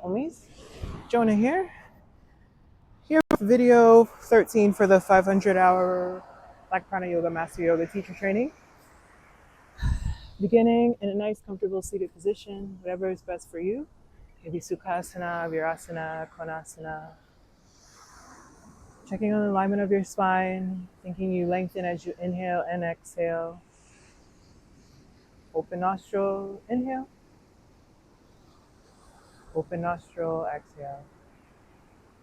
Omis. Jonah here with video 13 for the 500-hour Black Prana Yoga Master Yoga Teacher Training. Beginning in a nice, comfortable seated position, whatever is best for you. Maybe Sukhasana, Virasana, Konasana. Checking on the alignment of your spine, thinking you lengthen as you inhale and exhale. Open nostril, inhale. Open nostril, exhale.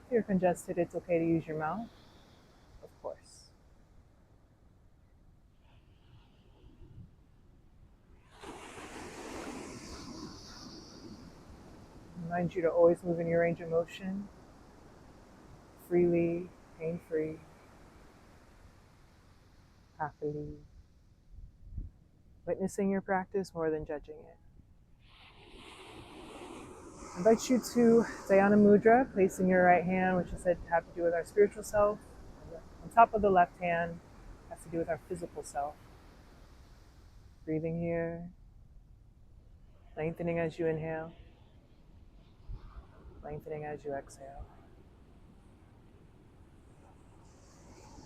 If you're congested, it's okay to use your mouth, of course. Remind you to always move in your range of motion, freely, pain-free, happily. Witnessing your practice more than judging it. I invite you to Dhyana Mudra, placing your right hand, which is said to have to do with our spiritual self. On top of the left hand has to do with our physical self. Breathing here, lengthening as you inhale, lengthening as you exhale.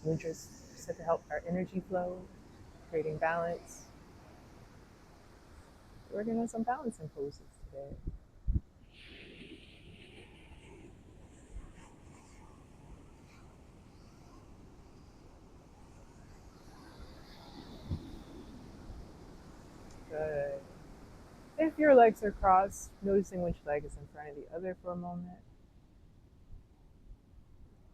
Mudra is said to help our energy flow, creating balance. We're working on some balancing poses today. Good. If your legs are crossed, noticing which leg is in front of the other for a moment.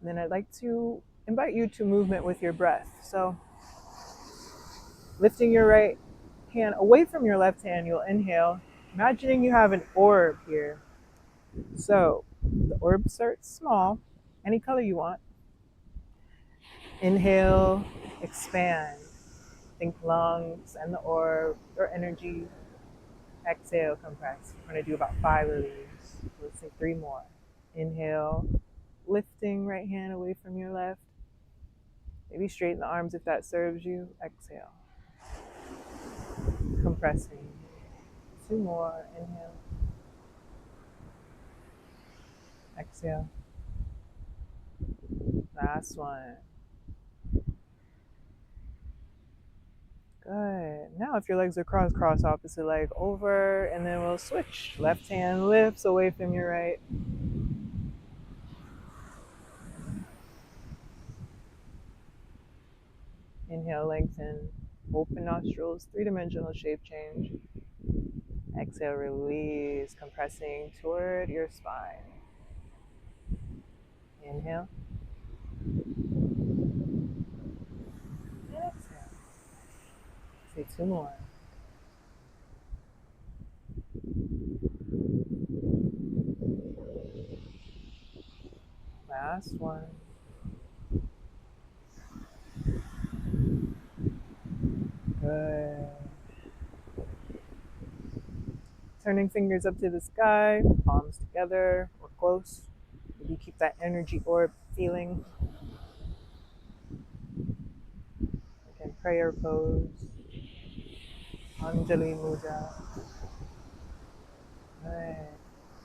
And then I'd like to invite you to movement with your breath. So lifting your right hand away from your left hand, you'll inhale, imagining you have an orb here. So the orb starts small, any color you want. Inhale, expand. Think lungs and the orb or energy. Exhale, compress. We're going to do about 5 of these. Let's say 3 more. Inhale, lifting right hand away from your left. Maybe straighten the arms if that serves you. Exhale. Compressing. 2 more. Inhale. Exhale. Last one. Good. Now if your legs are crossed, cross opposite leg over, and then we'll switch. Left hand lifts away from your right. Inhale, lengthen. Open nostrils, 3-dimensional shape change. Exhale, release, compressing toward your spine. Inhale. And exhale. Say 2 more. Last one. Good. Turning fingers up to the sky, palms together or close. Maybe keep that energy orb feeling. Again, prayer pose. Anjali Mudra. Good.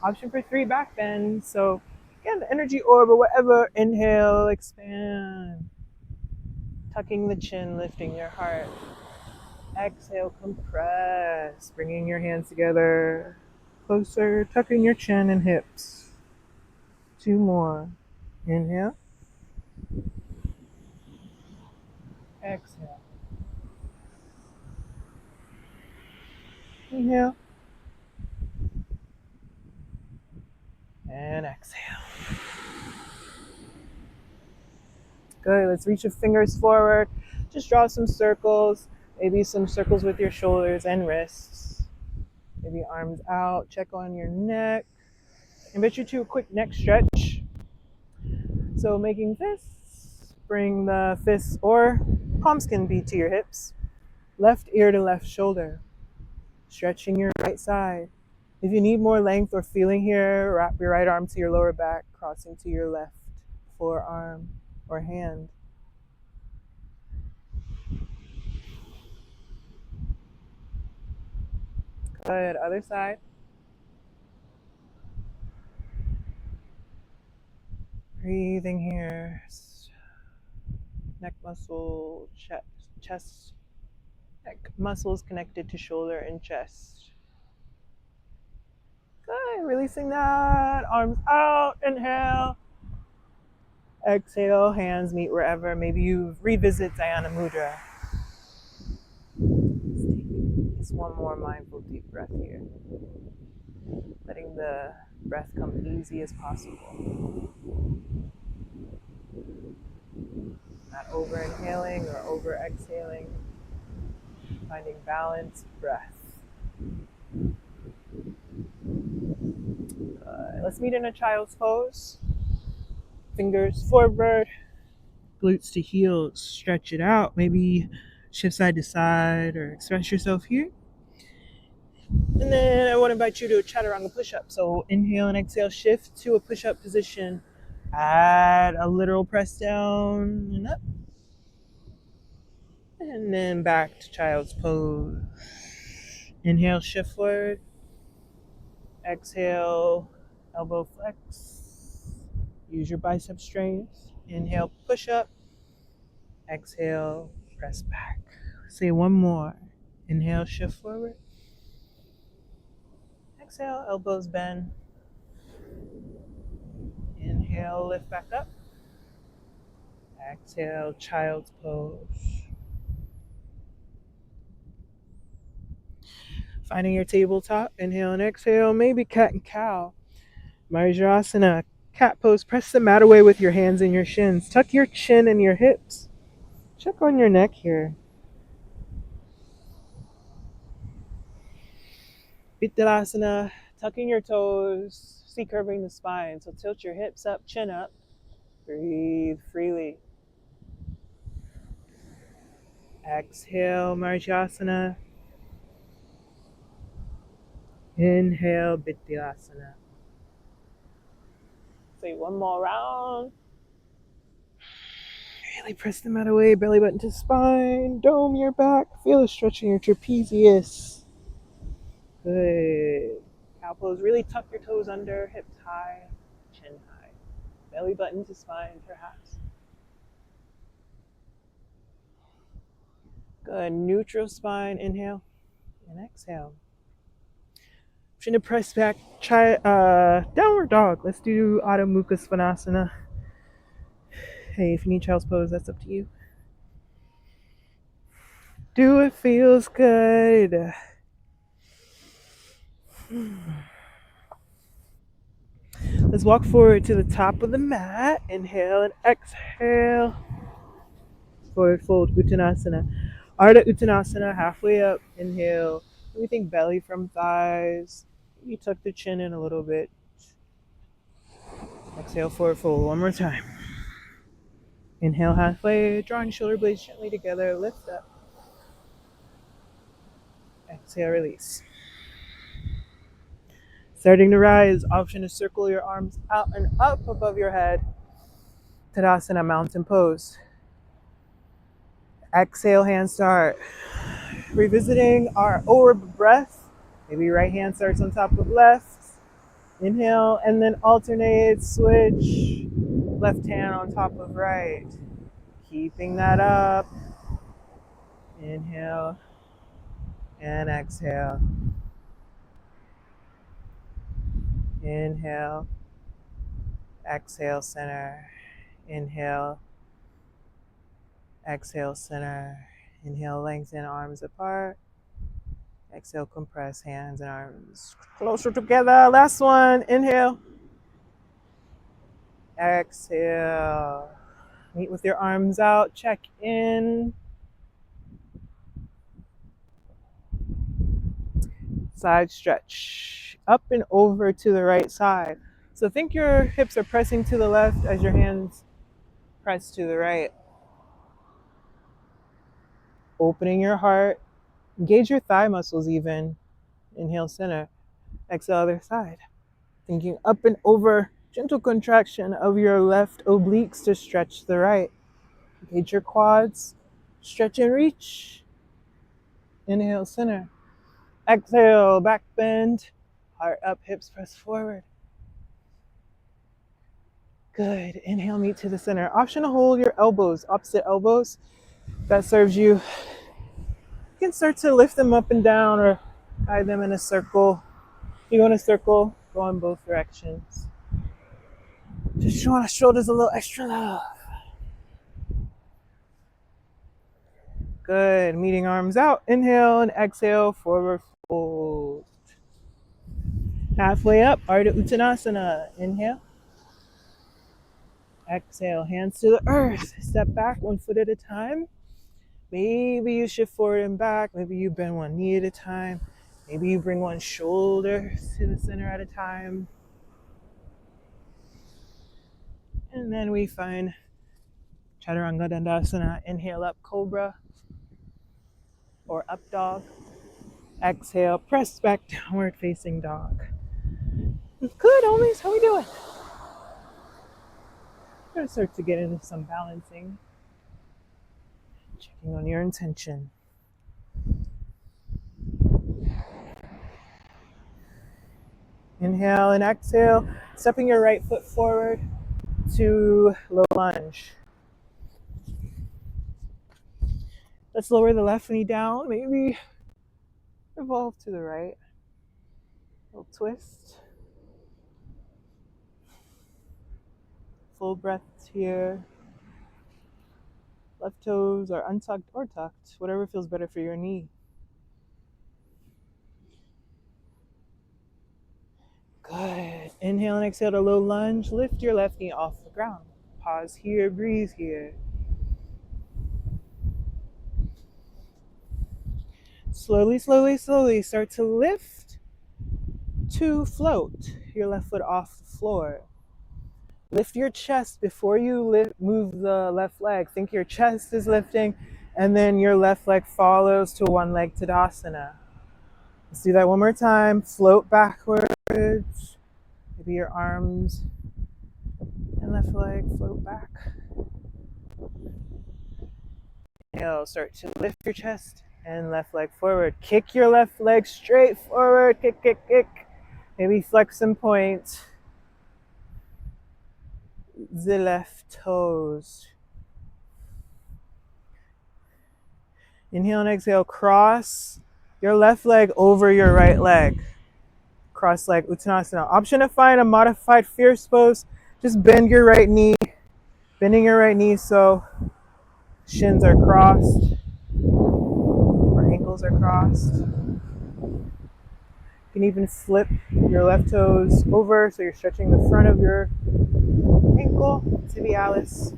Option for 3 back bends. So again, the energy orb or whatever. Inhale, expand. Tucking the chin, lifting your heart. Exhale, compress. Bringing your hands together. Closer, tucking your chin and hips. 2 more. Inhale. Exhale. Inhale. And exhale. Good. Let's reach your fingers forward. Just draw some circles. Maybe some circles with your shoulders and wrists. Maybe arms out. Check on your neck. Invite you to a quick neck stretch. So making fists. Bring the fists or palms can be to your hips. Left ear to left shoulder. Stretching your right side. If you need more length or feeling here, wrap your right arm to your lower back, crossing to your left forearm or hand. Good. Other side. Breathing here. Neck muscle, chest, neck muscles connected to shoulder and chest. Good. Releasing that. Arms out. Inhale. Exhale. Hands meet wherever. Maybe you revisit Dhyana Mudra. Just one more mindful deep breath here. Letting the breath come easy as possible. Not over inhaling or over exhaling. Finding balanced breath. Let's meet in a child's pose. Fingers forward, glutes to heels, stretch it out. Maybe shift side to side or express yourself here. And then I want to invite you to a chaturanga push-up. So inhale and exhale, shift to a push-up position. Add a literal press down and up. And then back to child's pose. Inhale, shift forward. Exhale, elbow flex. Use your bicep strength. Inhale, push up. Exhale, press back. Say one more. Inhale, shift forward. Exhale, elbows bend. Inhale, lift back up. Exhale, child's pose. Finding your tabletop. Inhale and exhale. Maybe cat and cow. Marjarasana. Cat pose. Press the mat away with your hands and your shins. Tuck your chin and your hips. Check on your neck here. Vittarasana. Tucking your toes. See curving the spine. So tilt your hips up, chin up. Breathe freely. Exhale, Marjasana. Inhale, Bittilasana. Say one more round. Really press the mat away, belly button to spine. Dome your back. Feel the stretch in your trapezius. Good. Cow pose. Really tuck your toes under, hips high, chin high. Belly button to spine, perhaps. Good. Neutral spine. Inhale and exhale. Option to press back. Downward dog. Let's do Adho Mukha Svanasana. Hey, if you need child's pose, that's up to you. Do it feels good. Let's walk forward to the top of the mat. Inhale and exhale. Forward fold, Uttanasana. Ardha Uttanasana, halfway up. Inhale. We think belly from thighs. You tuck the chin in a little bit. Exhale, forward fold. One more time. Inhale halfway, drawing shoulder blades gently together. Lift up. Exhale, release. Starting to rise, option to circle your arms out and up above your head. Tadasana, mountain pose. Exhale, hand start. Revisiting our orb breath. Maybe right hand starts on top of left. Inhale, and then alternate, switch. Left hand on top of right. Keeping that up. Inhale and exhale. Inhale. Exhale, center. Inhale. Exhale, center. Inhale, lengthen arms apart. Exhale, compress hands and arms closer together. Last one. Inhale. Exhale. Meet with your arms out. Check in. Side stretch. Up and over to the right side. So think your hips are pressing to the left as your hands press to the right. Opening your heart. Engage your thigh muscles even. Inhale, center. Exhale, other side. Thinking up and over. Gentle contraction of your left obliques to stretch the right. Engage your quads. Stretch and reach. Inhale, center. Exhale, back bend. Heart up, hips press forward. Good. Inhale, meet to the center. Option to hold your elbows, opposite elbows. That serves you. You can start to lift them up and down or guide them in a circle. If you go in a circle, go in both directions. Just showing our shoulders a little extra love. Good. Meeting arms out. Inhale and exhale, forward fold. Halfway up, Ardha Uttanasana. Inhale. Exhale, hands to the earth. Step back 1 foot at a time. Maybe you shift forward and back. Maybe you bend one knee at a time. Maybe you bring one shoulder to the center at a time. And then we find Chaturanga Dandasana. Inhale up, Cobra or up dog. Exhale, press back, downward facing dog. Good, Omis, how we doing? We're gonna start to get into some balancing. Checking on your intention. Inhale and exhale, stepping your right foot forward to low lunge. Let's lower the left knee down, maybe revolve to the right. Little twist. Full breaths here. Left toes are untucked or tucked, whatever feels better for your knee. Good. Inhale and exhale to low lunge. Lift your left knee off the ground. Pause here, breathe here. Slowly, slowly, slowly start to lift to float your left foot off the floor. Lift your chest before you move the left leg. Think your chest is lifting, and then your left leg follows to one leg Tadasana. Let's do that one more time. Float backwards. Maybe your arms and left leg float back. Inhale, start to lift your chest and left leg forward. Kick your left leg straight forward. Kick, kick, kick. Maybe flex and point the left toes. Inhale and exhale, cross your left leg over your right leg. Cross leg Uttanasana. Option to find a modified fierce pose. Just bend your right knee. Bending your right knee so shins are crossed or ankles are crossed. You can even flip your left toes over so you're stretching the front of your ankle, tibialis.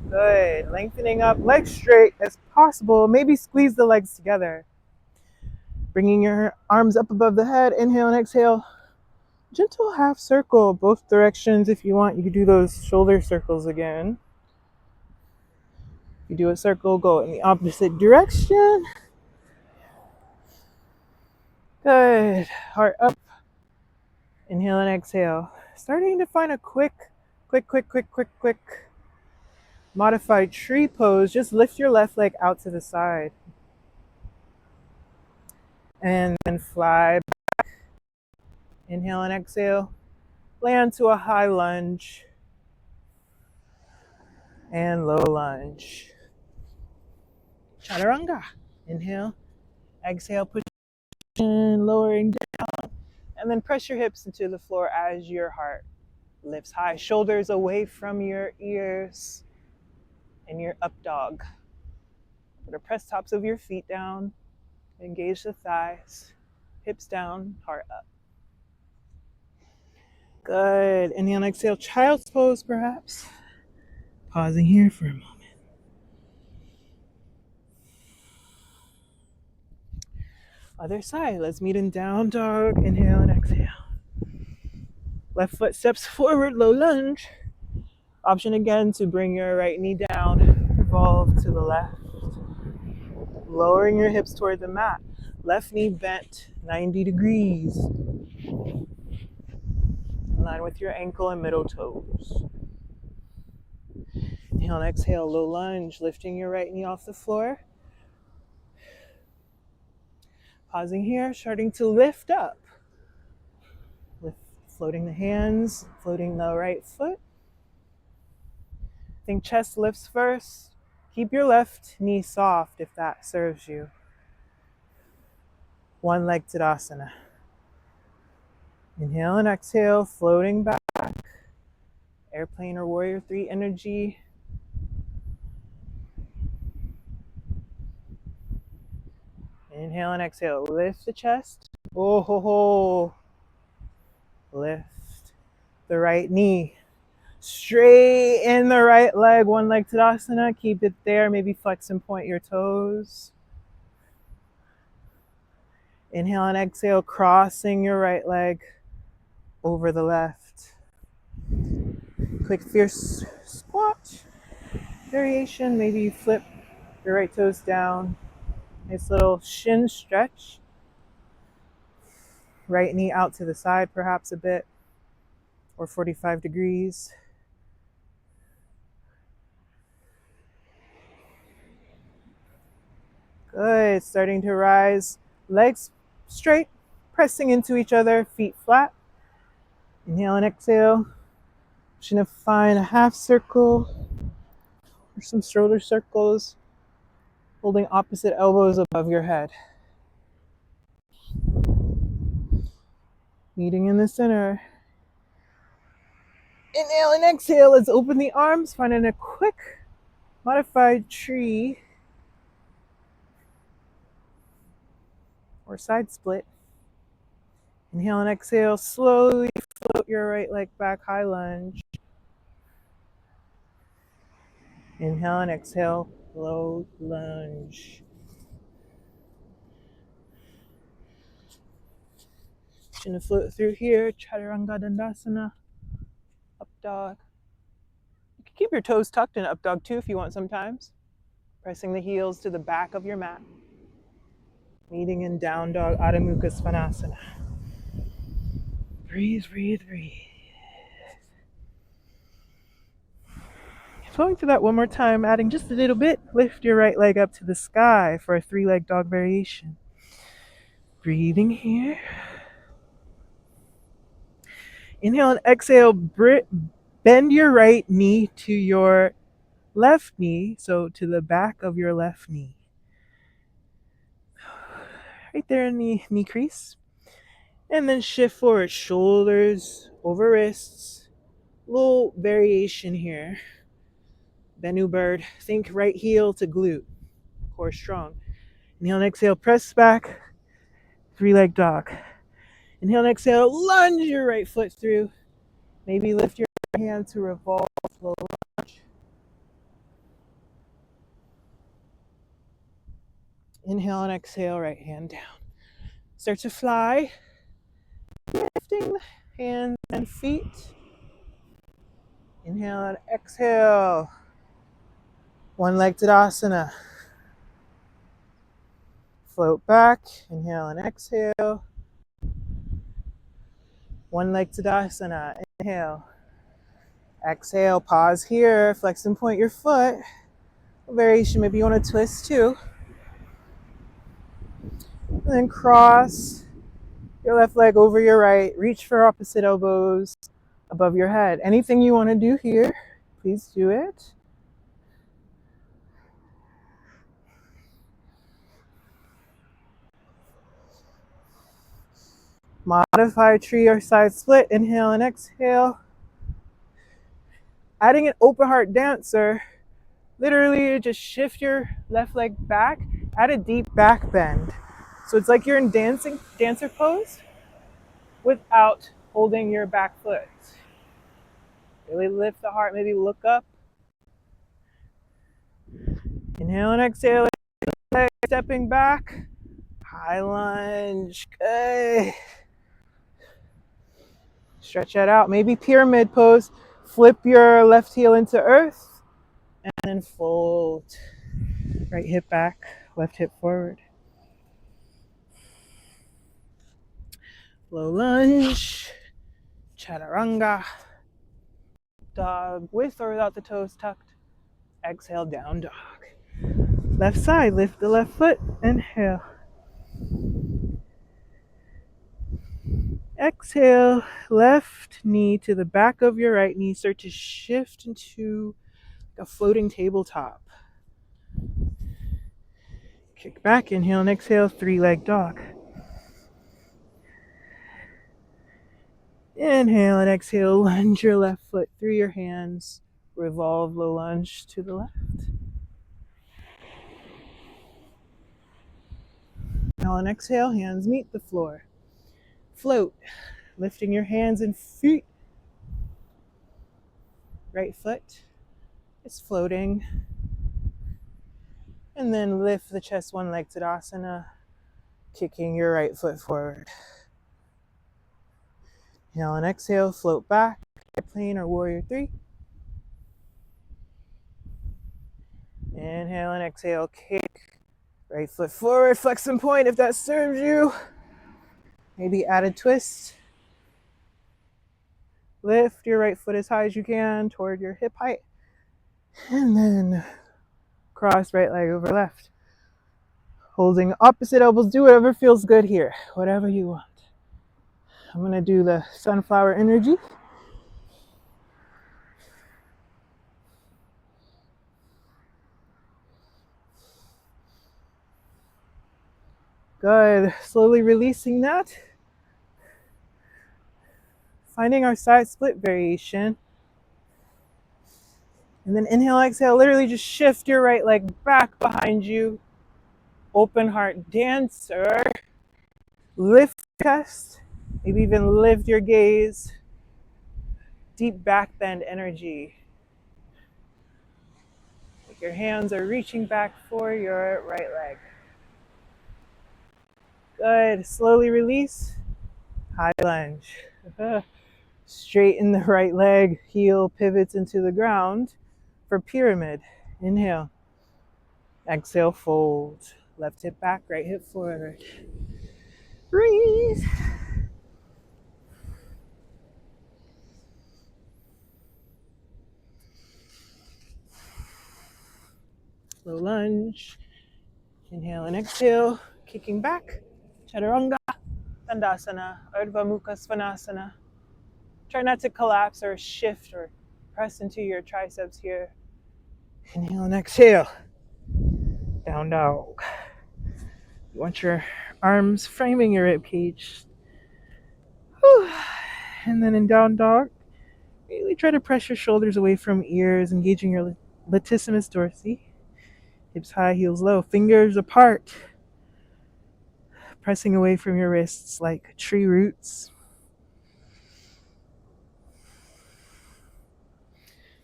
Good. Lengthening up, legs straight as possible. Maybe squeeze the legs together. Bringing your arms up above the head. Inhale and exhale. Gentle half circle, both directions if you want. You can do those shoulder circles again. If you do a circle, go in the opposite direction. Good. Heart up. Inhale and exhale. Starting to find a quick modified tree pose. Just lift your left leg out to the side. And then fly back. Inhale and exhale. Land to a high lunge. And low lunge. Chaturanga. Inhale. Exhale, push in, lowering down. And then press your hips into the floor as your heart lifts high. Shoulders away from your ears. And your up dog. Put the press tops of your feet down. Engage the thighs. Hips down, heart up. Good. Inhale and exhale, child's pose perhaps. Pausing here for a moment. Other side. Let's meet in down dog. Inhale and exhale. Left foot steps forward, low lunge. Option again to bring your right knee down. Revolve to the left. Lowering your hips toward the mat. Left knee bent 90 degrees. In line with your ankle and middle toes. Inhale and exhale, low lunge. Lifting your right knee off the floor. Pausing here, starting to lift up. floating the hands, floating the right foot. Think chest lifts first. Keep your left knee soft if that serves you. One leg Tadasana. Inhale and exhale, floating back. Airplane or warrior 3 energy. Inhale and exhale, lift the chest. Oh ho ho. Lift the right knee. Straighten the right leg, one leg Tadasana. Keep it there. Maybe flex and point your toes. Inhale and exhale, crossing your right leg over the left. Quick fierce squat variation. Maybe you flip your right toes down. Nice little shin stretch. Right knee out to the side perhaps a bit, or 45 degrees. Good, starting to rise. Legs straight, pressing into each other, feet flat. Inhale and exhale. Just gonna find a half circle or some shoulder circles, holding opposite elbows above your head. Meeting in the center. Inhale and exhale. Let's open the arms, finding a quick modified tree or side split. Inhale and exhale. Slowly float your right leg back, high lunge. Inhale and exhale, low lunge. Just gonna float through here, Chaturanga Dandasana, up dog. You can keep your toes tucked in up dog too if you want sometimes. Pressing the heels to the back of your mat. Meeting in down dog, Adho Mukha Svanasana. Breathe, breathe, breathe. Flowing through that one more time, adding just a little bit. Lift your right leg up to the sky for a 3-leg dog variation. Breathing here. Inhale and exhale, bend your right knee to your left knee, so to the back of your left knee. Right there in the knee crease. And then shift forward, shoulders over wrists. Little variation here. Bennu bird, think right heel to glute, core strong. Inhale and exhale, press back, 3-leg dog. Inhale and exhale, lunge your right foot through. Maybe lift your right hand to revolve, low lunge. Inhale and exhale, right hand down. Start to fly, lifting the hands and feet. Inhale and exhale. One leg Tadasana. Float back, inhale and exhale. One leg Tadasana, inhale. Exhale, pause here, flex and point your foot. Variation, maybe you want to twist too. And then cross your left leg over your right, reach for opposite elbows above your head. Anything you want to do here, please do it. Modify tree or side split, inhale and exhale. Adding an open heart dancer, literally just shift your left leg back, add a deep back bend. So it's like you're in dancer pose without holding your back foot. Really lift the heart, maybe look up. Inhale and exhale, stepping back, high lunge, good. Stretch that out, maybe pyramid pose, flip your left heel into earth, and then fold. Right hip back, left hip forward. Low lunge, chaturanga, dog with or without the toes tucked. Exhale, down dog. Left side, lift the left foot, inhale. Exhale, left knee to the back of your right knee. Start to shift into a floating tabletop. Kick back, inhale and exhale, three-leg dog. Inhale and exhale, lunge your left foot through your hands. Revolve low lunge to the left. Inhale and exhale, hands meet the floor. Float, lifting your hands and feet. Right foot is floating. And then lift the chest, one leg Tadasana, kicking your right foot forward. Inhale and exhale, float back, plane or warrior three. Inhale and exhale, kick. Right foot forward, flex and point if that serves you. Maybe add a twist. Lift your right foot as high as you can toward your hip height. And then cross right leg over left. Holding opposite elbows, do whatever feels good here, whatever you want. I'm gonna do the sunflower energy. Good, slowly releasing that. Finding our side split variation. And then inhale, exhale, literally just shift your right leg back behind you. Open heart dancer. Lift chest, maybe even lift your gaze. Deep back bend energy. Like your hands are reaching back for your right leg. Good, slowly release. High lunge. Straighten the right leg, heel pivots into the ground for pyramid. Inhale. Exhale, fold. Left hip back, right hip forward. Breathe. Low lunge. Inhale and exhale. Kicking back. Chaturanga. Dandasana. Urdhva Mukha Svanasana. Try not to collapse or shift or press into your triceps here. Inhale and exhale. Down dog. You want your arms framing your rib cage. Whew. And then in down dog, really try to press your shoulders away from ears, engaging your latissimus dorsi. Hips high, heels low, fingers apart. Pressing away from your wrists like tree roots.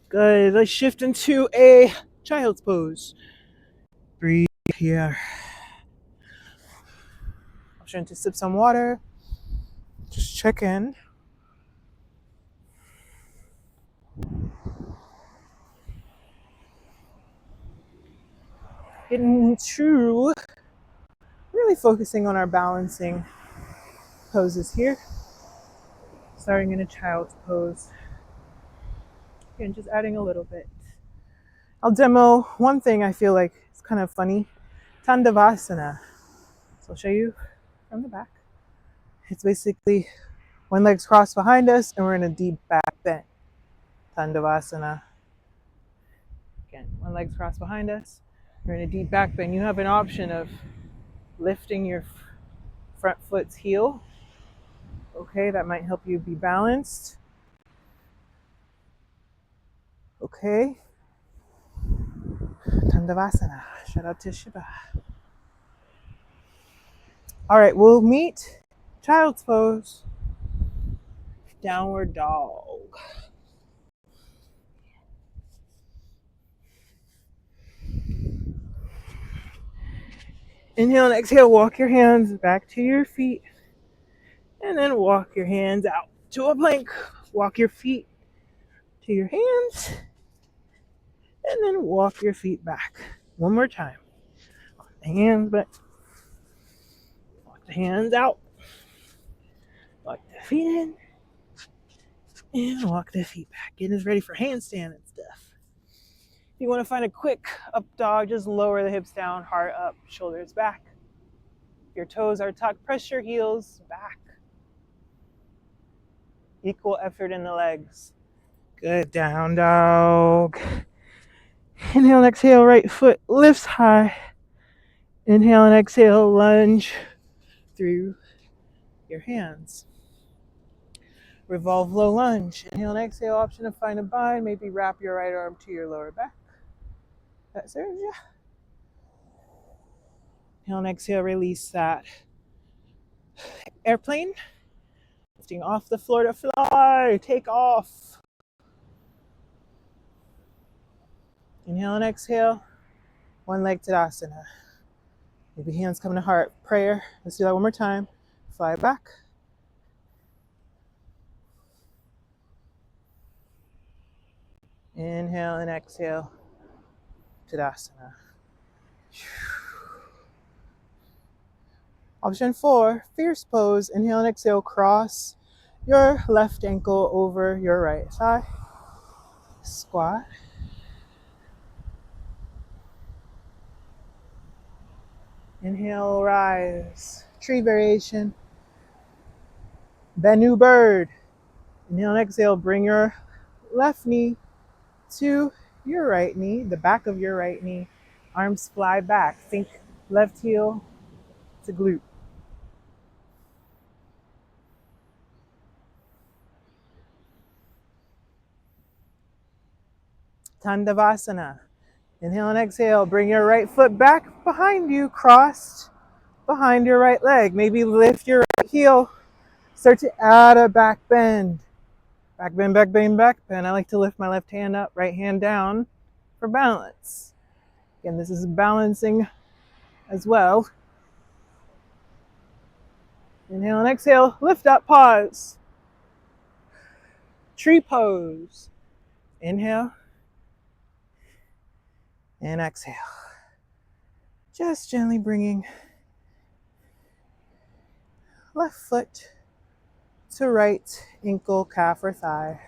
Good. Let's shift into a child's pose. Breathe here. Option to sip some water. Just check in. Into really focusing on our balancing poses here. Starting in a child's pose. And just adding a little bit. I'll demo one thing I feel like is kind of funny. Tandavasana. So I'll show you from the back. It's basically one leg's crossed behind us and we're in a deep back bend. Tandavasana. Again, one leg's crossed behind us. We're in a deep back bend. You have an option of lifting your front foot's heel. Okay, that might help you be balanced. Okay. Tandavasana. Shout out to Shiva. All right, we'll meet child's pose. Downward dog. Inhale and exhale, walk your hands back to your feet. And then walk your hands out to a plank. Walk your feet to your hands. And then walk your feet back. One more time. Walk the hands back. Walk the hands out. Walk the feet in. And walk the feet back. Getting us ready for handstand and stuff. If you want to find a quick up dog, just lower the hips down, heart up, shoulders back. Your toes are tucked. Press your heels back. Equal effort in the legs. Good, down dog. Inhale and exhale, right foot lifts high. Inhale and exhale, lunge through your hands. Revolve low lunge. Inhale and exhale, option to find a bind. Maybe wrap your right arm to your lower back. That serves you. Inhale and exhale, release that. Airplane. Lifting off the floor to fly. Take off. Inhale and exhale. One leg Tadasana. Maybe hands come to heart. Prayer. Let's do that one more time. Fly back. Inhale and exhale. Tadasana. Option 4, fierce pose. Inhale and exhale, cross your left ankle over your right thigh. Squat. Inhale, rise. Tree variation. Bennu bird. Inhale and exhale, bring your left knee to your right knee, the back of your right knee. Arms fly back. Think left heel to glute. Tandavasana. Inhale and exhale, bring your right foot back behind you, crossed behind your right leg. Maybe lift your right heel. Start to add a back bend. Back bend, back bend, back bend. I like to lift my left hand up, right hand down for balance. Again, this is balancing as well. Inhale and exhale, lift up, pause. Tree pose. Inhale and exhale. Just gently bringing left foot to right ankle, calf, or thigh.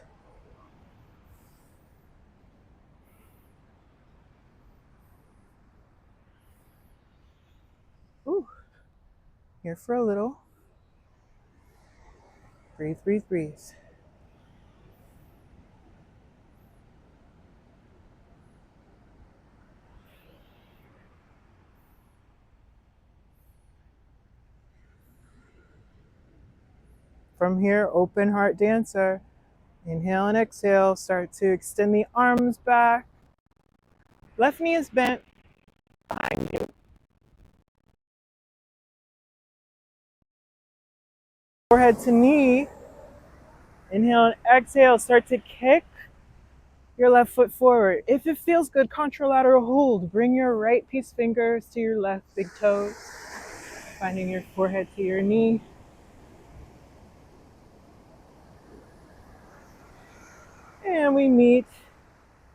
Ooh. Here for a little. Breathe, breathe, breathe. From here, open heart dancer. Inhale and exhale. Start to extend the arms back. Left knee is bent behind you. Forehead to knee. Inhale and exhale. Start to kick your left foot forward. If it feels good, contralateral hold. Bring your right peace fingers to your left big toes. Finding your forehead to your knee. And we meet.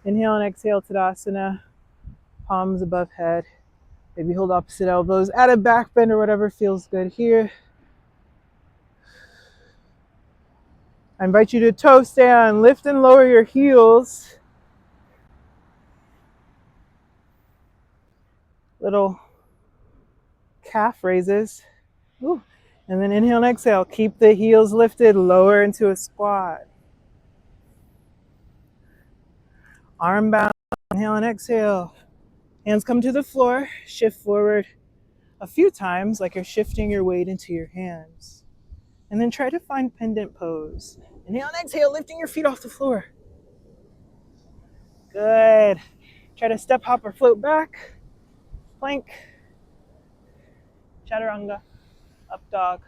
Inhale and exhale, Tadasana. Palms above head. Maybe hold opposite elbows. Add a back bend or whatever feels good here. I invite you to toe stand. Lift and lower your heels. Little calf raises. Ooh. And then inhale and exhale. Keep the heels lifted. Lower into a squat. Arm bound. Inhale and exhale. Hands come to the floor. Shift forward a few times like you're shifting your weight into your hands. And then try to find pendant pose. Inhale and exhale, lifting your feet off the floor. Good. Try to step, hop, or float back. Plank. Chaturanga. Up dog.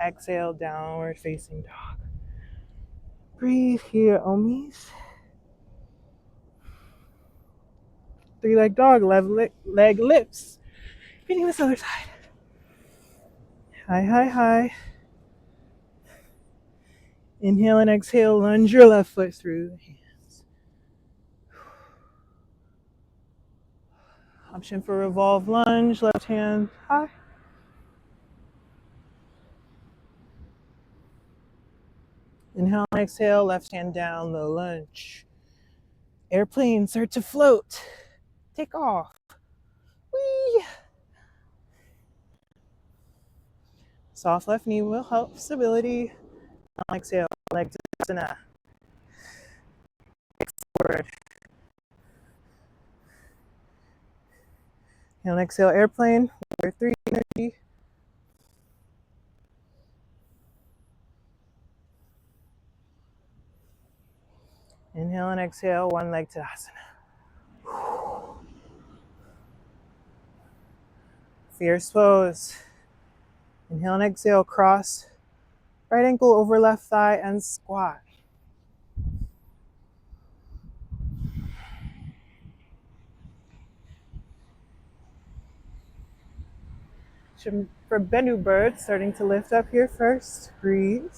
Exhale, downward facing dog. Breathe here, Omis. Three-leg dog, leg lifts. Feeding this other side. High, high, high. Inhale and exhale, lunge your left foot through the hands. Option for revolve lunge, left hand high. Inhale and exhale, left hand down, low lunge. Airplane, start to float. Take off. Whee! Soft left knee will help stability. Exhale, leg to Asana. Forward. And exhale, airplane. Warrior 3 energy. Inhale and exhale, one leg to Asana. Fierce pose. Inhale and exhale, cross. Right ankle over left thigh and squat. For Bennu bird, starting to lift up here first. Breathe.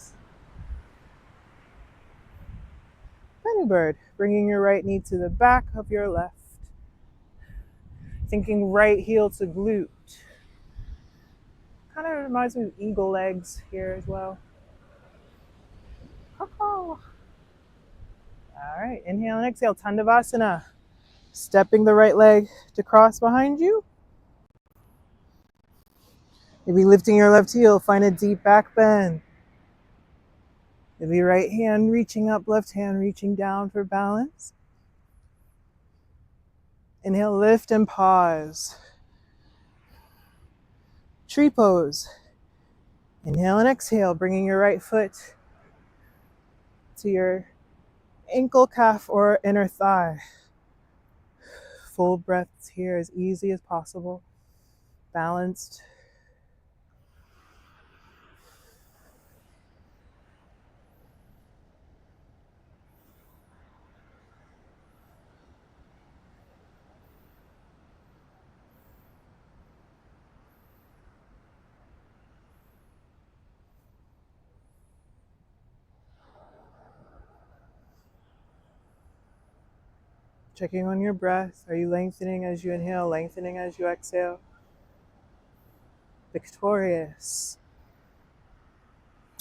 Bennu bird, bringing your right knee to the back of your left. Thinking right heel to glute. Kind of reminds me of eagle legs here as well. All right, inhale and exhale, Tandavasana. Stepping the right leg to cross behind you. Maybe lifting your left heel, find a deep back bend. Maybe right hand reaching up, left hand reaching down for balance. Inhale, lift and pause. Tree pose. Inhale and exhale, bringing your right foot to your ankle, calf, or inner thigh. Full breaths here as easy as possible. Balanced. Checking on your breath. Are you lengthening as you inhale, lengthening as you exhale? Victorious.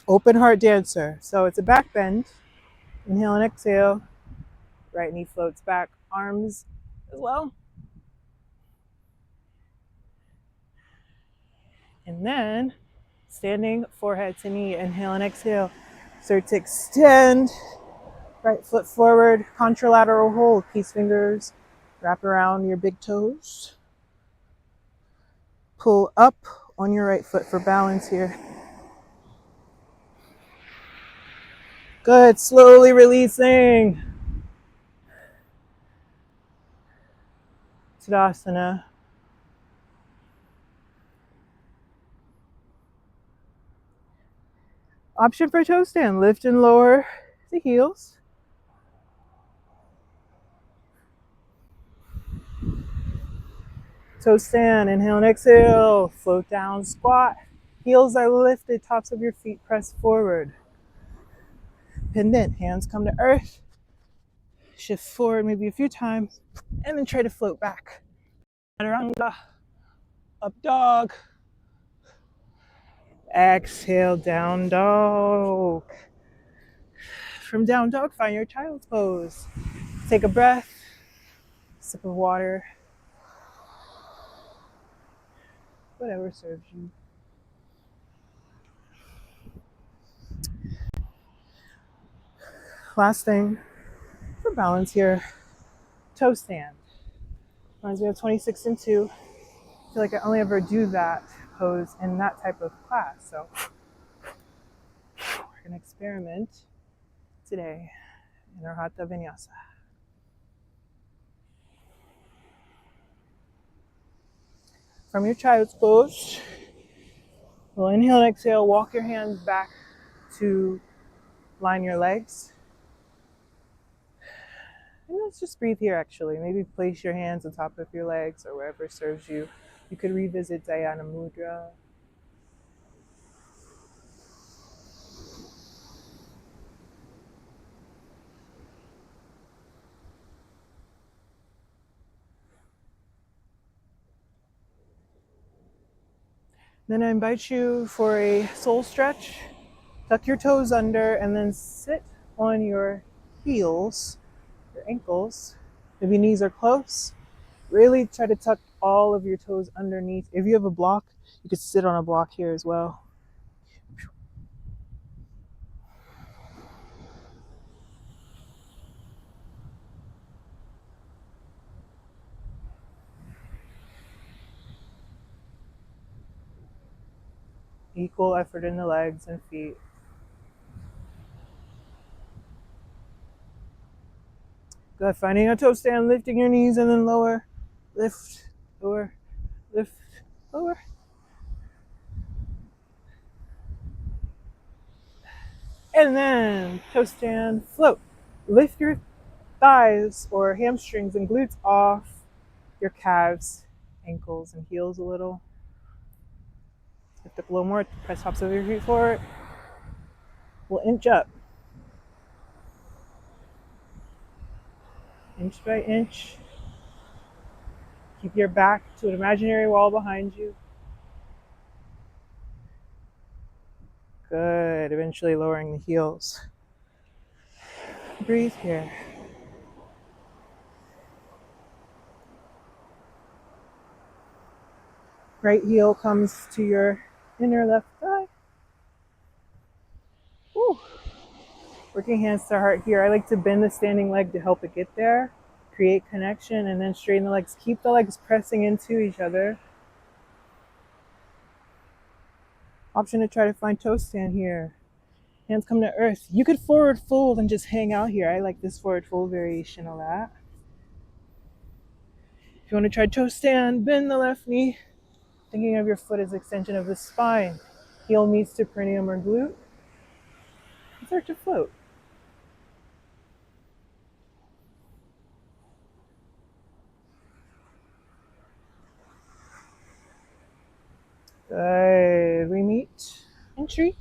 Open heart dancer. So it's a back bend. Inhale and exhale. Right knee floats back, arms as well. And then standing forehead to knee. Inhale and exhale. Start to extend. Right foot forward, contralateral hold. Peace fingers wrap around your big toes. Pull up on your right foot for balance here. Good, slowly releasing. Tadasana. Option for toe stand, lift and lower the heels. Toe stand, inhale and exhale, float down, squat. Heels are lifted, tops of your feet press forward. Pendant, hands come to earth. Shift forward maybe a few times, and then try to float back. Chaturanga, up dog. Exhale, down dog. From down dog, find your child's pose. Take a breath, sip of water, whatever serves you. Last thing for balance here, toe stand. Reminds me of 26 and 2. I feel like I only ever do that pose in that type of class. So we're going to experiment today in our Hatha Vinyasa. From your child's pose, we'll inhale and exhale, walk your hands back to line your legs. And let's just breathe here actually. Maybe place your hands on top of your legs or wherever serves you. You could revisit Dhyana Mudra. Then I invite you for a soul stretch. Tuck your toes under and then sit on your heels, your ankles. If your knees are close, really try to tuck all of your toes underneath. If you have a block, you could sit on a block here as well. Equal effort in the legs and feet. Good. Finding a toe stand, lifting your knees and then lower. Lift, lower, lift, lower. And then toe stand, float. Lift your thighs or hamstrings and glutes off your calves, ankles, and heels a little. Lift up a little more, press tops of your feet forward. We'll inch up. Inch by inch. Keep your back to an imaginary wall behind you. Good. Eventually lowering the heels. Breathe here. Right heel comes to your inner left thigh. Woo. Working hands to heart here. I like to bend the standing leg to help it get there. Create connection and then straighten the legs. Keep the legs pressing into each other. Option to try to find toe stand here. Hands come to earth. You could forward fold and just hang out here. I like this forward fold variation a lot. If you want to try toe stand, bend the left knee. Thinking of your foot as extension of the spine. Heel meets to perineum or glute. Start to float. Good. We meet in tree.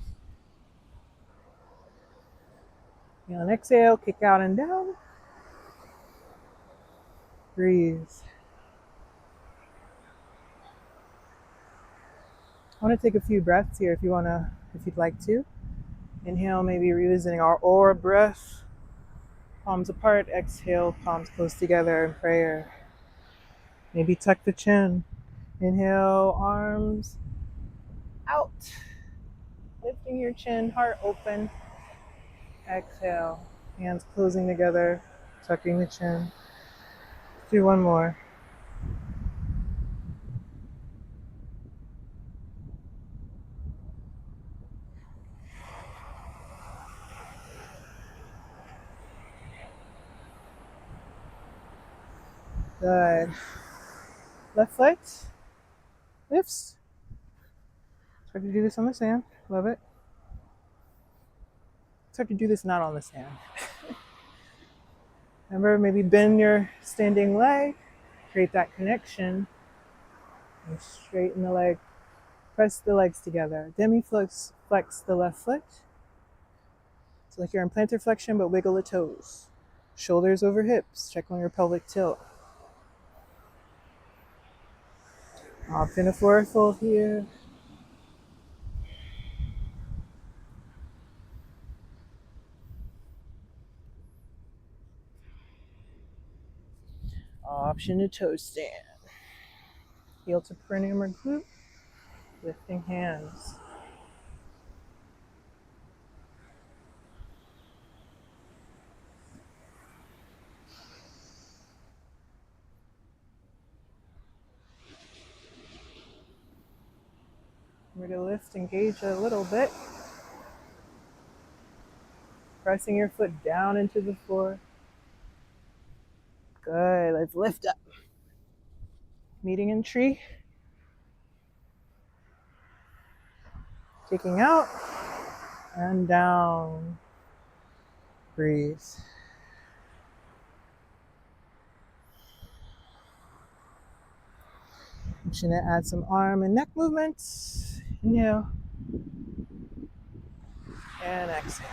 Inhale and exhale, kick out and down. Breathe. I want to take a few breaths here if you'd like to. Inhale, maybe revisiting our aura breath. Palms apart, exhale, palms close together in prayer. Maybe tuck the chin. Inhale, arms out. Lifting your chin, heart open. Exhale, hands closing together, tucking the chin. Do one more. Good. Left foot lifts. Try to do this on the sand. Love it. Try to do this not on the sand. Remember, maybe bend your standing leg, create that connection, and straighten the leg. Press the legs together. Demi-flex the left foot. It's like you're in plantar flexion, but wiggle the toes. Shoulders over hips. Check on your pelvic tilt. Opt in a forward fold here. Option to toe stand. Heel to perineum or glute. Lifting hands. We're going to lift, engage a little bit. Pressing your foot down into the floor. Good. Let's lift up. Meeting in tree. Kicking out and down. Breathe. I'm just going to add some arm and neck movements. Inhale. And exhale.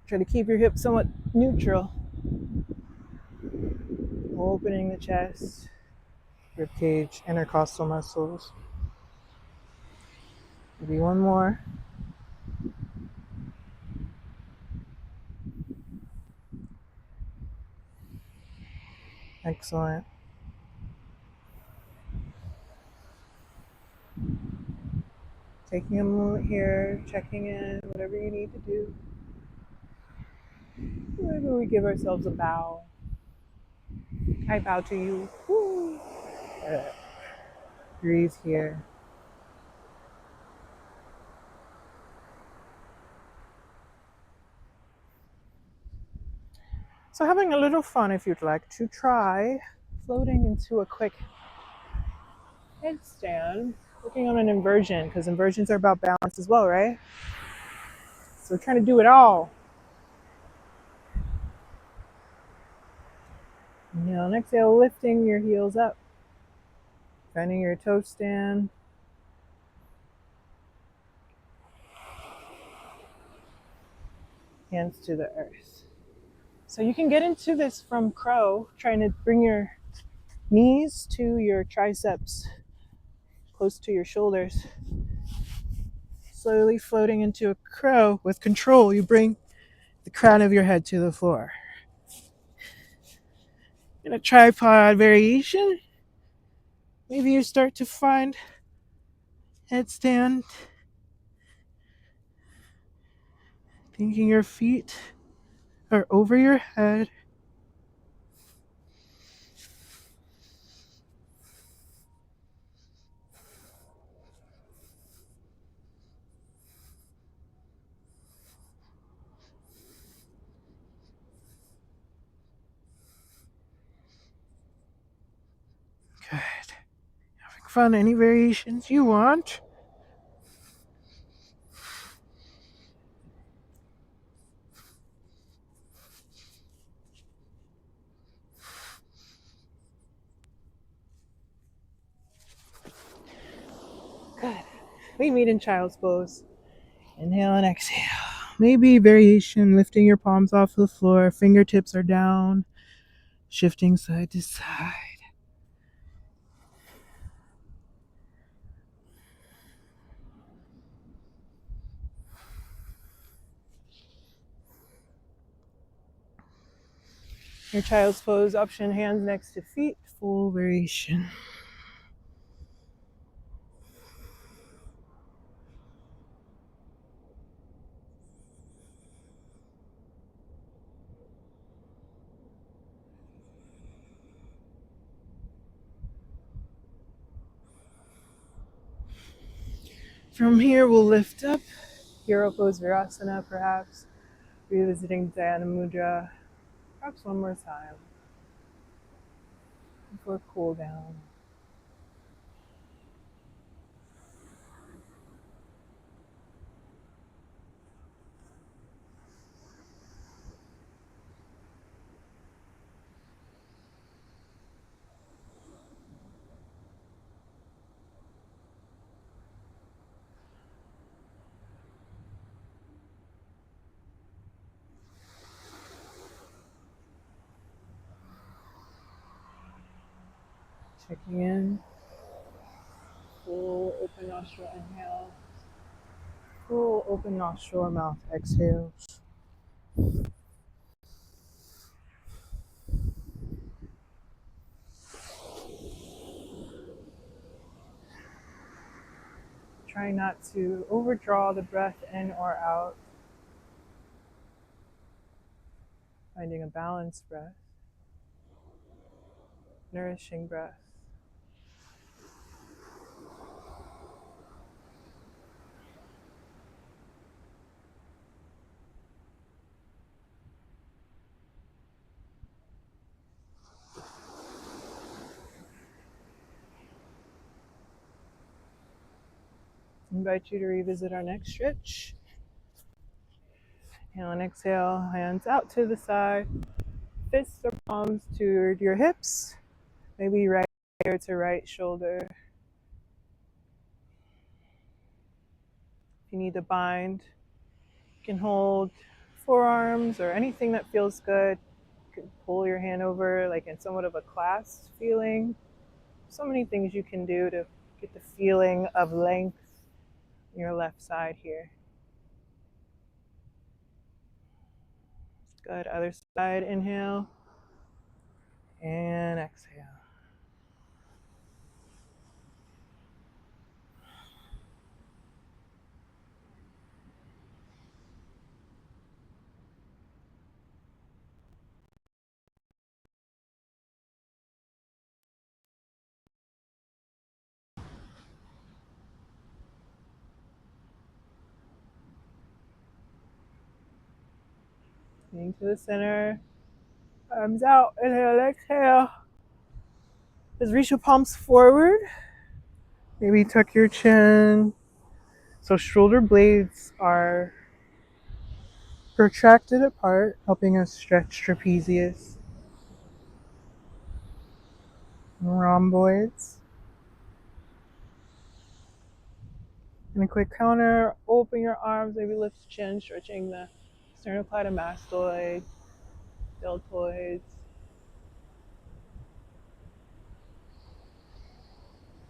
Try to keep your hips somewhat neutral. Opening the chest, rib cage, intercostal muscles. Maybe one more. Excellent. Taking a moment here, checking in, whatever you need to do. Maybe we give ourselves a bow. I bow to you. Woo. Uh, Breathe here. So, having a little fun, if you'd like to try floating into a quick headstand, working on an inversion, because inversions are about balance as well, right? So, we're trying to do it all. Inhale and exhale, lifting your heels up, finding your toe stand. Hands to the earth. So you can get into this from crow, trying to bring your knees to your triceps, close to your shoulders. Slowly floating into a crow with control, you bring the crown of your head to the floor. In a tripod variation, maybe you start to find headstand, thinking your feet are over your head. Good. Having fun, any variations you want. Good. We meet in child's pose. Inhale and exhale. Maybe variation, lifting your palms off the floor, fingertips are down, shifting side to side. Your child's pose option, hands next to feet, full variation. From here, we'll lift up, hero pose virasana perhaps, revisiting Dhyana Mudra, perhaps one more time before cool down. Checking in, full open nostril inhale, full open nostril mouth exhale. Try not to overdraw the breath in or out. Finding a balanced breath, nourishing breath. I invite you to revisit our next stretch. Inhale and exhale, hands out to the side, fists or palms to your hips, maybe right ear to right shoulder. If you need to bind, you can hold forearms or anything that feels good. You can pull your hand over like in somewhat of a clasp feeling. So many things you can do to get the feeling of length in your left side here. Good. Other side, inhale and exhale. Getting to the center. Arms out. Inhale, exhale. Just reach your palms forward. Maybe tuck your chin. So shoulder blades are protracted apart, helping us stretch trapezius, rhomboids. And a quick counter, open your arms, maybe lift the chin, stretching the sternocleidomastoid, deltoids.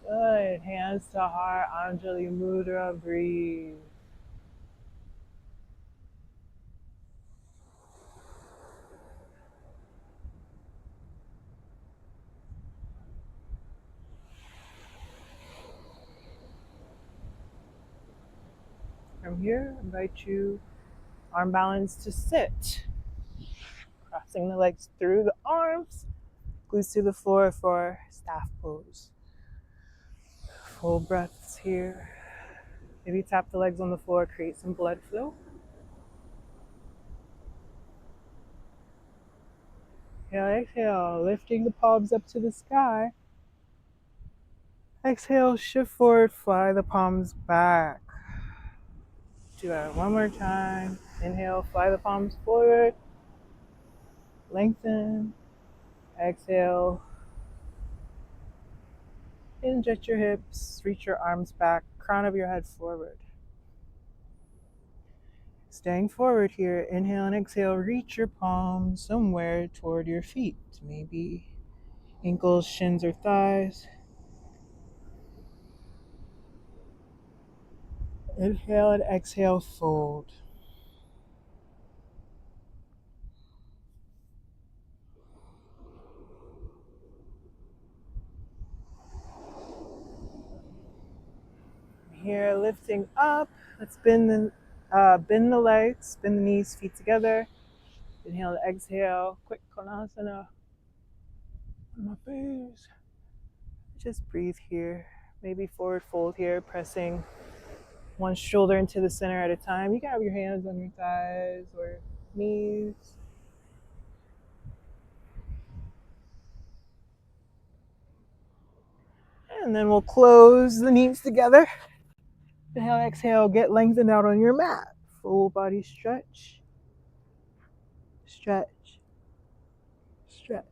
Good. Hands to heart, Anjali Mudra, breathe. From here, invite you arm balance to sit. Crossing the legs through the arms, glutes to the floor for staff pose. Full breaths here. Maybe tap the legs on the floor, create some blood flow. Exhale, lifting the palms up to the sky. Exhale, shift forward, fly the palms back. Do that one more time. Inhale, fly the palms forward. Lengthen. Exhale. Inject your hips, reach your arms back, crown of your head forward. Staying forward here, inhale and exhale, reach your palms somewhere toward your feet. Maybe ankles, shins, or thighs. Inhale and exhale, fold. Here, lifting up. Let's bend the legs, bend the knees, feet together. Inhale and exhale. Quick Konasana on my face. Just breathe here. Maybe forward fold here, pressing one shoulder into the center at a time. You can have your hands on your thighs or knees. And then we'll close the knees together. Inhale, exhale, get lengthened out on your mat. Full body stretch. Stretch. Stretch.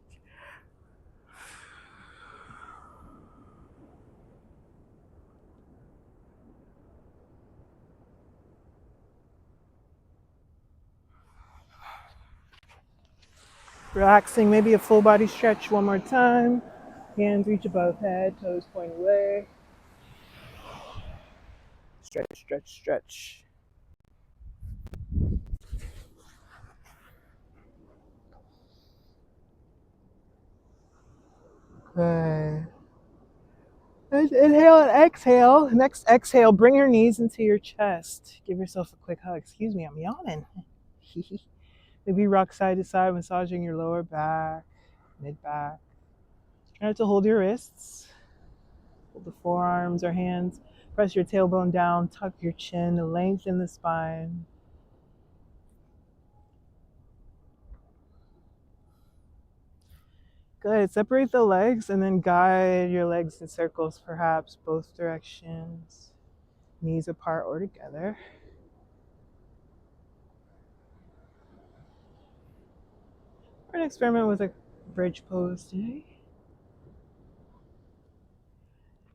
Relaxing, maybe a full body stretch one more time. Hands reach above head, toes point away. Stretch, stretch, stretch. Good. Inhale and exhale. Next exhale, bring your knees into your chest. Give yourself a quick hug. Excuse me, I'm yawning. Maybe rock side to side, massaging your lower back, mid back. Try not to hold your wrists. Hold the forearms or hands. Press your tailbone down, tuck your chin, lengthen the spine. Good. Separate the legs and then guide your legs in circles, perhaps both directions, knees apart or together. We're going to experiment with a bridge pose today.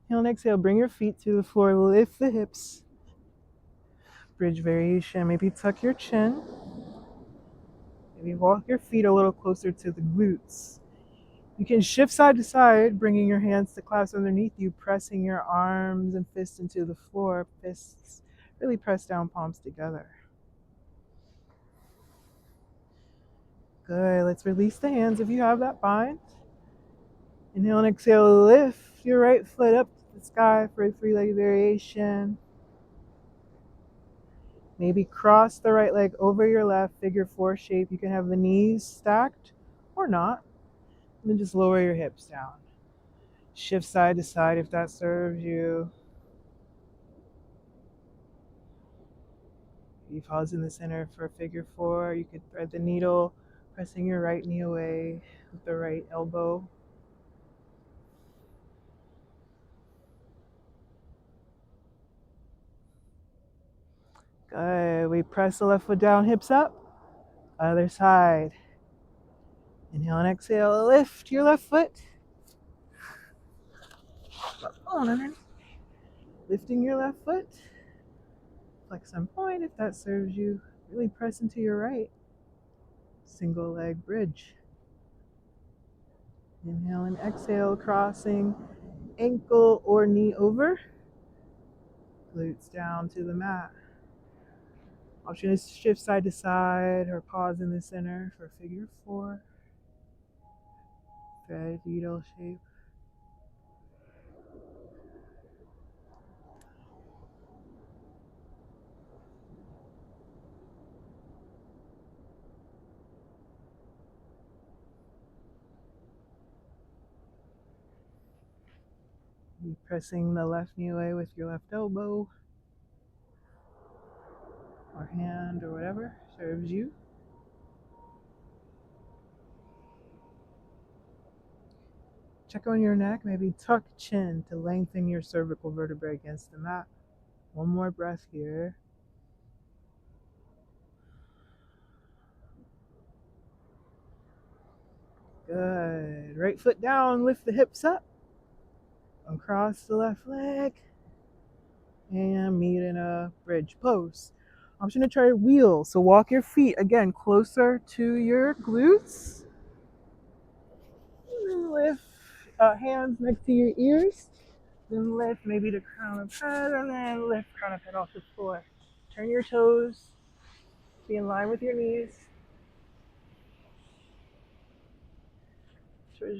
Inhale and exhale, bring your feet to the floor, lift the hips. Bridge variation, maybe tuck your chin. Maybe walk your feet a little closer to the glutes. You can shift side to side, bringing your hands to clasp underneath you, pressing your arms and fists into the floor. Fists really press down, palms together. Good. Let's release the hands if you have that bind. Inhale and exhale, lift your right foot up to the sky for a three-leg variation. Maybe cross the right leg over your left, figure four shape. You can have the knees stacked or not. And then just lower your hips down. Shift side to side if that serves you. You pause in the center for figure four. You could thread the needle, pressing your right knee away with the right elbow. Good. We press the left foot down, hips up. Other side. Inhale and exhale. Lift your left foot. Lifting your left foot. Flex on point if that serves you. Really press into your right. Single leg bridge. Inhale and exhale, crossing ankle or knee over. Glutes down to the mat. Option is to shift side to side or pause in the center for figure four. Thread needle shape. Be pressing the left knee away with your left elbow or hand or whatever serves you. Check on your neck, maybe tuck chin to lengthen your cervical vertebrae against the mat. One more breath here. Good. Right foot down, lift the hips up. Uncross the left leg. And meet in a bridge pose. Option to try to wheel. So walk your feet again closer to your glutes. And then lift hands next to your ears. Then lift maybe the crown of head and then lift crown of head off the floor. Turn your toes. Be in line with your knees.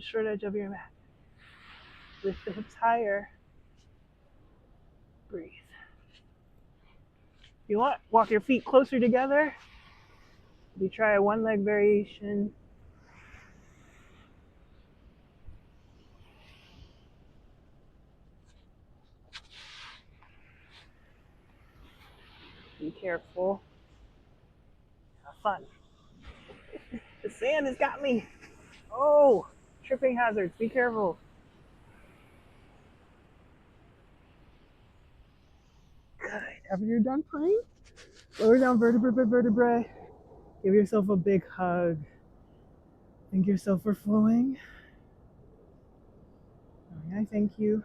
Short edge of your mat. Lift the hips higher. Breathe. If you want, walk your feet closer together. Maybe try a one leg variation. Be careful. Have fun. The sand has got me. Oh, tripping hazards. Be careful. Good. After you're done playing, lower down vertebrae by vertebrae. Give yourself a big hug. Thank yourself for flowing. I thank you.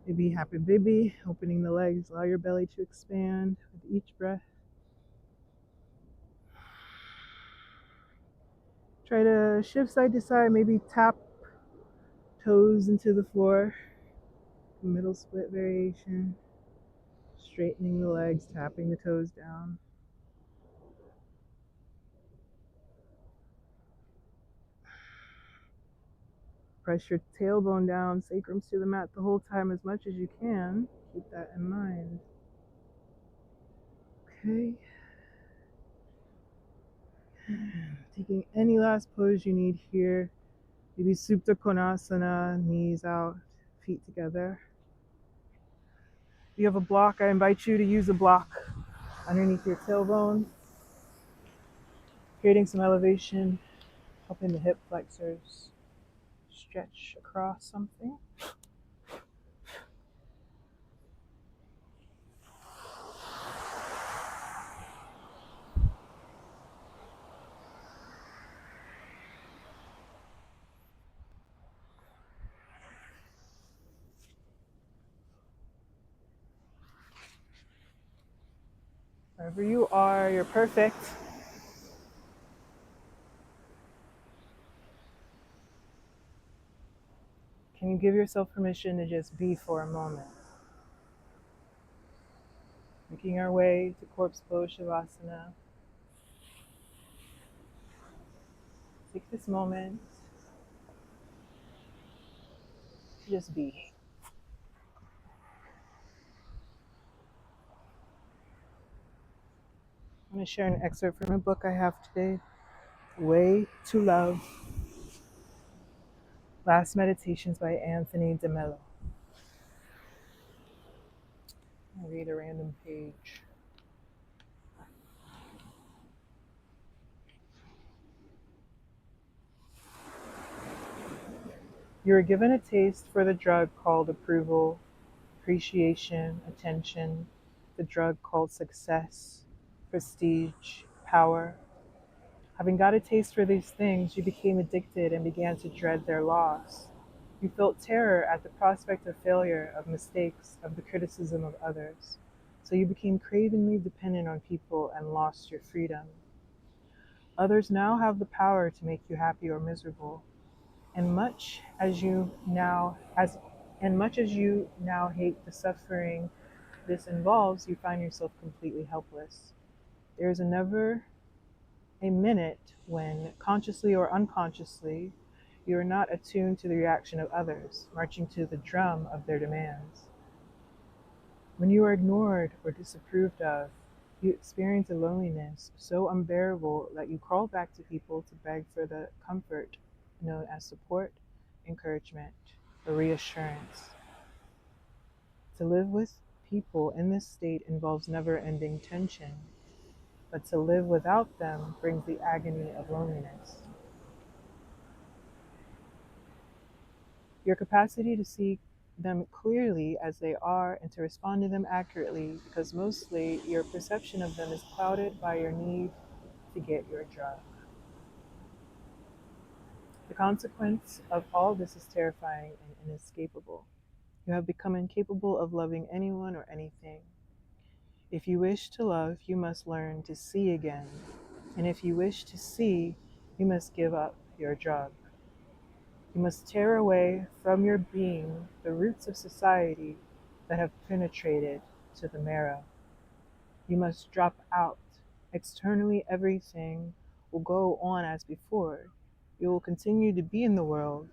Maybe happy baby, opening the legs, allow your belly to expand with each breath. Try to shift side to side, maybe tap toes into the floor. Middle split variation. Straightening the legs, tapping the toes down. Press your tailbone down, sacrums to the mat the whole time as much as you can. Keep that in mind. Okay. Taking any last pose you need here. Maybe Supta Konasana, knees out, feet together. If you have a block, I invite you to use a block underneath your tailbone, creating some elevation, helping the hip flexors stretch across something. Wherever you are, you're perfect. Can you give yourself permission to just be for a moment? Making our way to Corpse Pose Shavasana. Take this moment to just be. I'm going to share an excerpt from a book I have today, Way to Love, Last Meditations by Anthony DeMello. I'll read a random page. You were given a taste for the drug called approval, appreciation, attention, the drug called success, prestige, power. Having got a taste for these things, you became addicted and began to dread their loss. You felt terror at the prospect of failure, of mistakes, of the criticism of others. So you became cravenly dependent on people and lost your freedom. Others now have the power to make you happy or miserable. And much as you now hate the suffering this involves, you find yourself completely helpless. There is never a minute when, consciously or unconsciously, you are not attuned to the reaction of others, marching to the drum of their demands. When you are ignored or disapproved of, you experience a loneliness so unbearable that you crawl back to people to beg for the comfort known as support, encouragement, or reassurance. To live with people in this state involves never ending tension, but to live without them brings the agony of loneliness. Your capacity to see them clearly as they are and to respond to them accurately, because mostly your perception of them is clouded by your need to get your drug. The consequence of all this is terrifying and inescapable. You have become incapable of loving anyone or anything. If you wish to love, you must learn to see again. And if you wish to see, you must give up your drug. You must tear away from your being the roots of society that have penetrated to the marrow. You must drop out. Externally, everything will go on as before. You will continue to be in the world,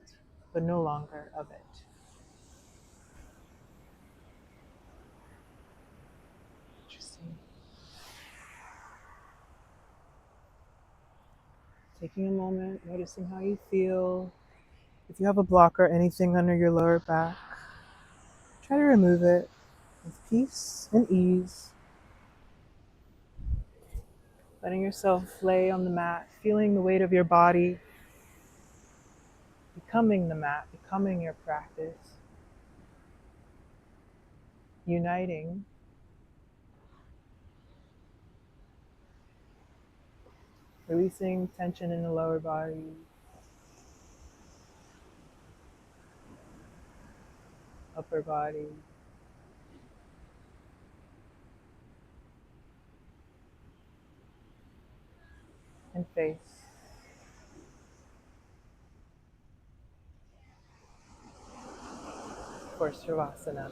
but no longer of it. Interesting. Taking a moment, noticing how you feel. If you have a block or anything under your lower back, try to remove it with peace and ease, letting yourself lay on the mat, feeling the weight of your body, becoming the mat, becoming your practice, uniting, releasing tension in the lower body, upper body, and face. For Shavasana.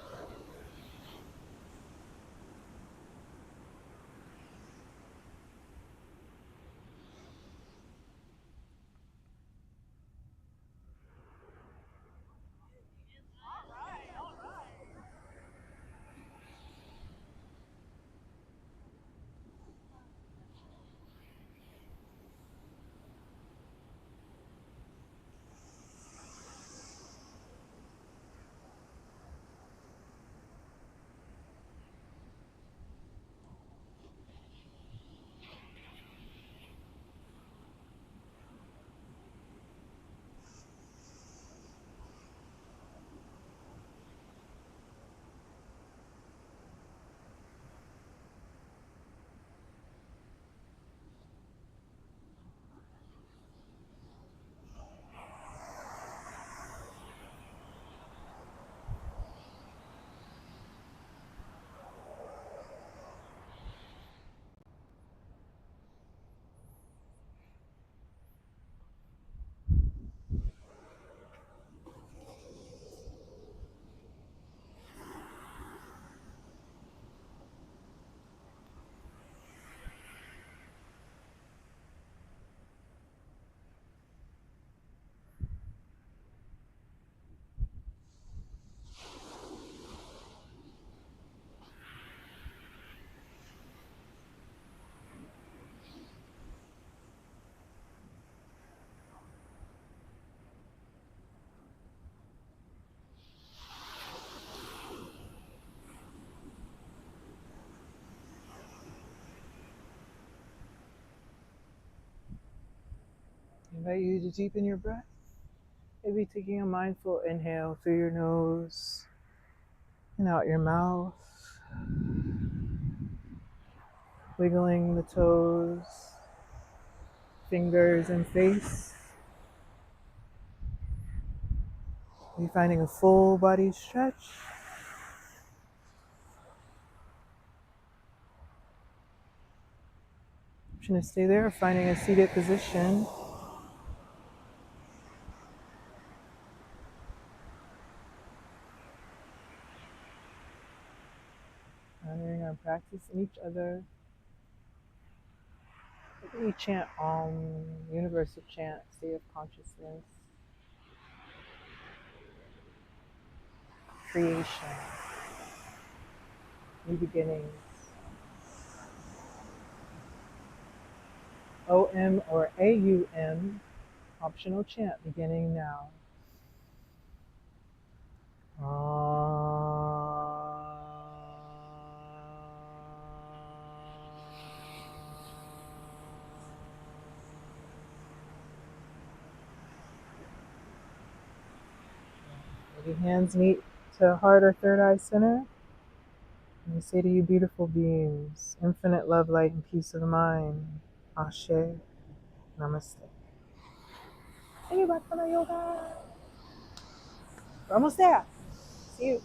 invite you to deepen your breath. Maybe taking a mindful inhale through your nose and out your mouth. Wiggling the toes, fingers, and face. Maybe finding a full body stretch. Option to stay there, finding a seated position. Honoring our practice and each other. We chant Om, universal chant, state of consciousness, creation, new beginnings. OM or AUM, optional chant beginning now. Maybe hands meet to heart or third eye center. And we say to you, beautiful beings, infinite love, light, and peace of mind. Ashe, namaste. Hey, Bhatana Yoga. We're almost there. See you.